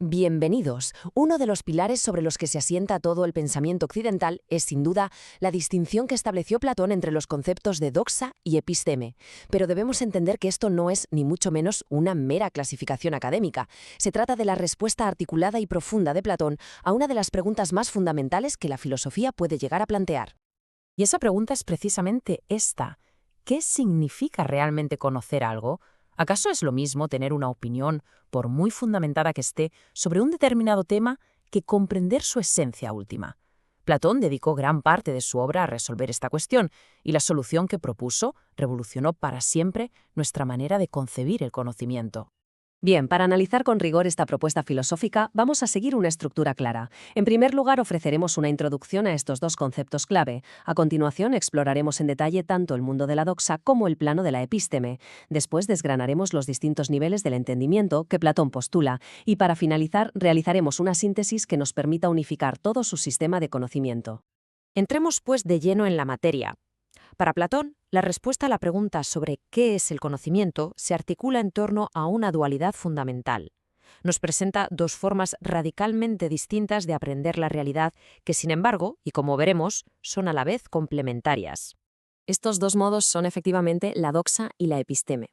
Bienvenidos. Uno de los pilares sobre los que se asienta todo el pensamiento occidental es, sin duda, la distinción que estableció Platón entre los conceptos de doxa y episteme. Pero debemos entender que esto no es, ni mucho menos, una mera clasificación académica. Se trata de la respuesta articulada y profunda de Platón a una de las preguntas más fundamentales que la filosofía puede llegar a plantear. Y esa pregunta es precisamente esta. ¿Qué significa realmente conocer algo? ¿Acaso es lo mismo tener una opinión, por muy fundamentada que esté, sobre un determinado tema que comprender su esencia última? Platón dedicó gran parte de su obra a resolver esta cuestión, y la solución que propuso revolucionó para siempre nuestra manera de concebir el conocimiento. Bien, para analizar con rigor esta propuesta filosófica, vamos a seguir una estructura clara. En primer lugar, ofreceremos una introducción a estos dos conceptos clave. A continuación, exploraremos en detalle tanto el mundo de la doxa como el plano de la epísteme. Después, desgranaremos los distintos niveles del entendimiento que Platón postula. Y para finalizar, realizaremos una síntesis que nos permita unificar todo su sistema de conocimiento. Entremos, pues, de lleno en la materia. Para Platón, la respuesta a la pregunta sobre qué es el conocimiento se articula en torno a una dualidad fundamental. Nos presenta dos formas radicalmente distintas de aprender la realidad que, sin embargo, y como veremos, son a la vez complementarias. Estos dos modos son efectivamente la doxa y la episteme.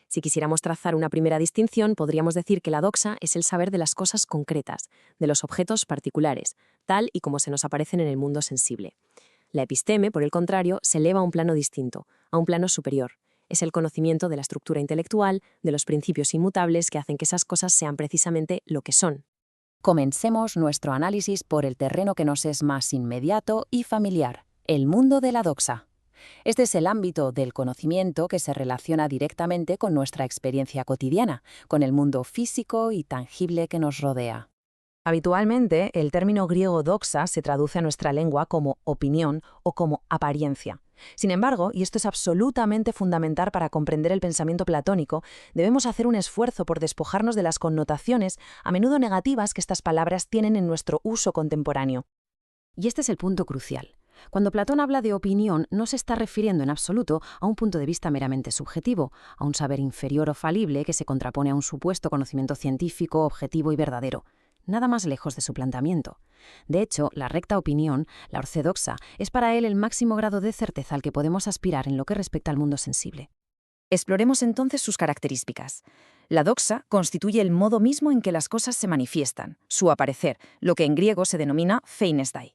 Si quisiéramos trazar una primera distinción, podríamos decir que la doxa es el saber de las cosas concretas, de los objetos particulares, tal y como se nos aparecen en el mundo sensible. La episteme, por el contrario, se eleva a un plano distinto, a un plano superior. Es el conocimiento de la estructura intelectual, de los principios inmutables que hacen que esas cosas sean precisamente lo que son. Comencemos nuestro análisis por el terreno que nos es más inmediato y familiar, el mundo de la doxa. Este es el ámbito del conocimiento que se relaciona directamente con nuestra experiencia cotidiana, con el mundo físico y tangible que nos rodea. Habitualmente, el término griego doxa se traduce a nuestra lengua como opinión o como apariencia. Sin embargo, y esto es absolutamente fundamental para comprender el pensamiento platónico, debemos hacer un esfuerzo por despojarnos de las connotaciones, a menudo negativas, que estas palabras tienen en nuestro uso contemporáneo. Y este es el punto crucial. Cuando Platón habla de opinión, no se está refiriendo en absoluto a un punto de vista meramente subjetivo, a un saber inferior o falible que se contrapone a un supuesto conocimiento científico, objetivo y verdadero. Nada más lejos de su planteamiento. De hecho, la recta opinión, la ortodoxa, es para él el máximo grado de certeza al que podemos aspirar en lo que respecta al mundo sensible. Exploremos entonces sus características. La doxa constituye el modo mismo en que las cosas se manifiestan, su aparecer, lo que en griego se denomina pheinestai.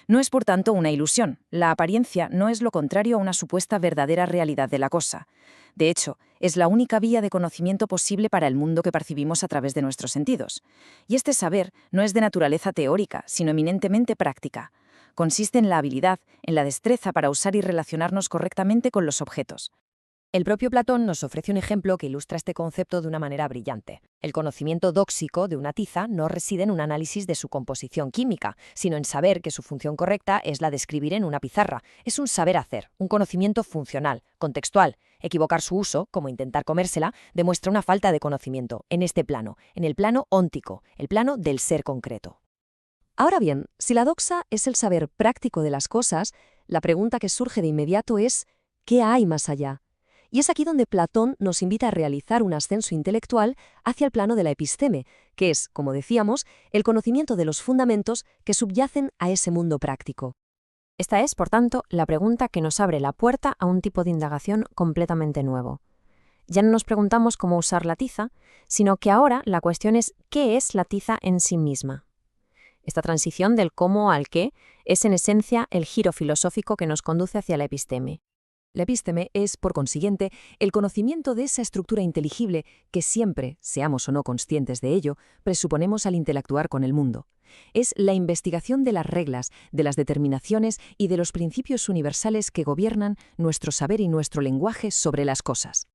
No es, por tanto, una ilusión. La apariencia no es lo contrario a una supuesta verdadera realidad de la cosa. De hecho, es la única vía de conocimiento posible para el mundo que percibimos a través de nuestros sentidos. Y este saber no es de naturaleza teórica, sino eminentemente práctica. Consiste en la habilidad, en la destreza para usar y relacionarnos correctamente con los objetos. El propio Platón nos ofrece un ejemplo que ilustra este concepto de una manera brillante. El conocimiento dóxico de una tiza no reside en un análisis de su composición química, sino en saber que su función correcta es la de escribir en una pizarra. Es un saber hacer, un conocimiento funcional, contextual. Equivocar su uso, como intentar comérsela, demuestra una falta de conocimiento en este plano, en el plano óntico, el plano del ser concreto. Ahora bien, si la doxa es el saber práctico de las cosas, la pregunta que surge de inmediato es ¿qué hay más allá? Y es aquí donde Platón nos invita a realizar un ascenso intelectual hacia el plano de la episteme, que es, como decíamos, el conocimiento de los fundamentos que subyacen a ese mundo práctico. Esta es, por tanto, la pregunta que nos abre la puerta a un tipo de indagación completamente nuevo. Ya no nos preguntamos cómo usar la tiza, sino que ahora la cuestión es ¿qué es la tiza en sí misma? Esta transición del cómo al qué es en esencia el giro filosófico que nos conduce hacia la episteme. La epísteme es, por consiguiente, el conocimiento de esa estructura inteligible que siempre, seamos o no conscientes de ello, presuponemos al interactuar con el mundo. Es la investigación de las reglas, de las determinaciones y de los principios universales que gobiernan nuestro saber y nuestro lenguaje sobre las cosas.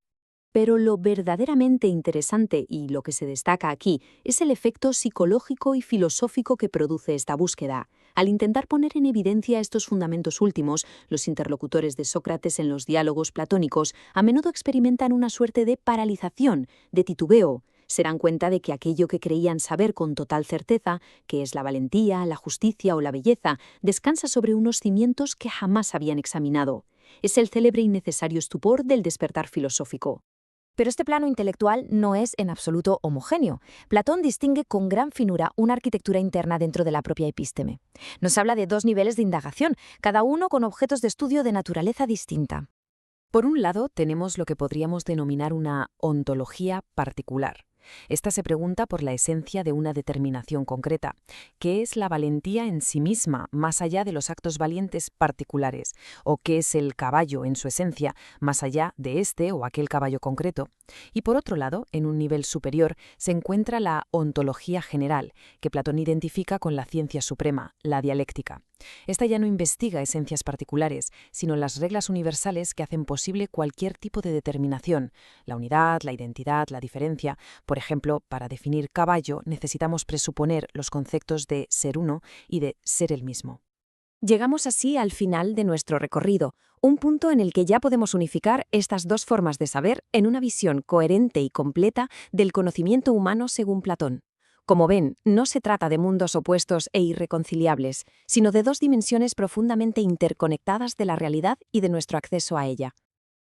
Pero lo verdaderamente interesante y lo que se destaca aquí es el efecto psicológico y filosófico que produce esta búsqueda. Al intentar poner en evidencia estos fundamentos últimos, los interlocutores de Sócrates en los diálogos platónicos a menudo experimentan una suerte de paralización, de titubeo. Se dan cuenta de que aquello que creían saber con total certeza, que es la valentía, la justicia o la belleza, descansa sobre unos cimientos que jamás habían examinado. Es el célebre y necesario estupor del despertar filosófico. Pero este plano intelectual no es en absoluto homogéneo. Platón distingue con gran finura una arquitectura interna dentro de la propia epísteme. Nos habla de dos niveles de indagación, cada uno con objetos de estudio de naturaleza distinta. Por un lado, tenemos lo que podríamos denominar una ontología particular. Esta se pregunta por la esencia de una determinación concreta, ¿qué es la valentía en sí misma, más allá de los actos valientes particulares? ¿O qué es el caballo en su esencia, más allá de este o aquel caballo concreto? Y por otro lado, en un nivel superior, se encuentra la ontología general, que Platón identifica con la ciencia suprema, la dialéctica. Esta ya no investiga esencias particulares, sino las reglas universales que hacen posible cualquier tipo de determinación, la unidad, la identidad, la diferencia. Por ejemplo, para definir caballo necesitamos presuponer los conceptos de ser uno y de ser el mismo. Llegamos así al final de nuestro recorrido, un punto en el que ya podemos unificar estas dos formas de saber en una visión coherente y completa del conocimiento humano según Platón. Como ven, no se trata de mundos opuestos e irreconciliables, sino de dos dimensiones profundamente interconectadas de la realidad y de nuestro acceso a ella.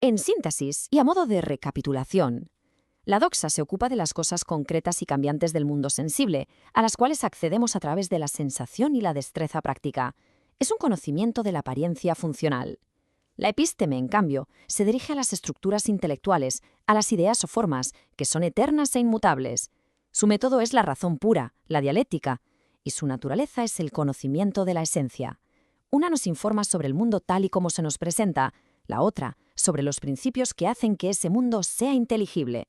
En síntesis, y a modo de recapitulación, la doxa se ocupa de las cosas concretas y cambiantes del mundo sensible, a las cuales accedemos a través de la sensación y la destreza práctica. Es un conocimiento de la apariencia funcional. La epísteme, en cambio, se dirige a las estructuras intelectuales, a las ideas o formas, que son eternas e inmutables. Su método es la razón pura, la dialéctica, y su naturaleza es el conocimiento de la esencia. Una nos informa sobre el mundo tal y como se nos presenta, la otra sobre los principios que hacen que ese mundo sea inteligible.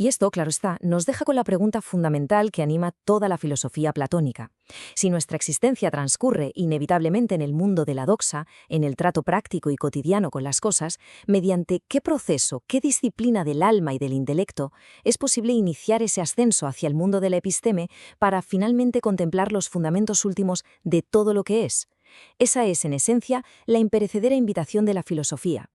Y esto, claro está, nos deja con la pregunta fundamental que anima toda la filosofía platónica. Si nuestra existencia transcurre inevitablemente en el mundo de la doxa, en el trato práctico y cotidiano con las cosas, ¿mediante qué proceso, qué disciplina del alma y del intelecto es posible iniciar ese ascenso hacia el mundo de la episteme para finalmente contemplar los fundamentos últimos de todo lo que es? Esa es, en esencia, la imperecedera invitación de la filosofía.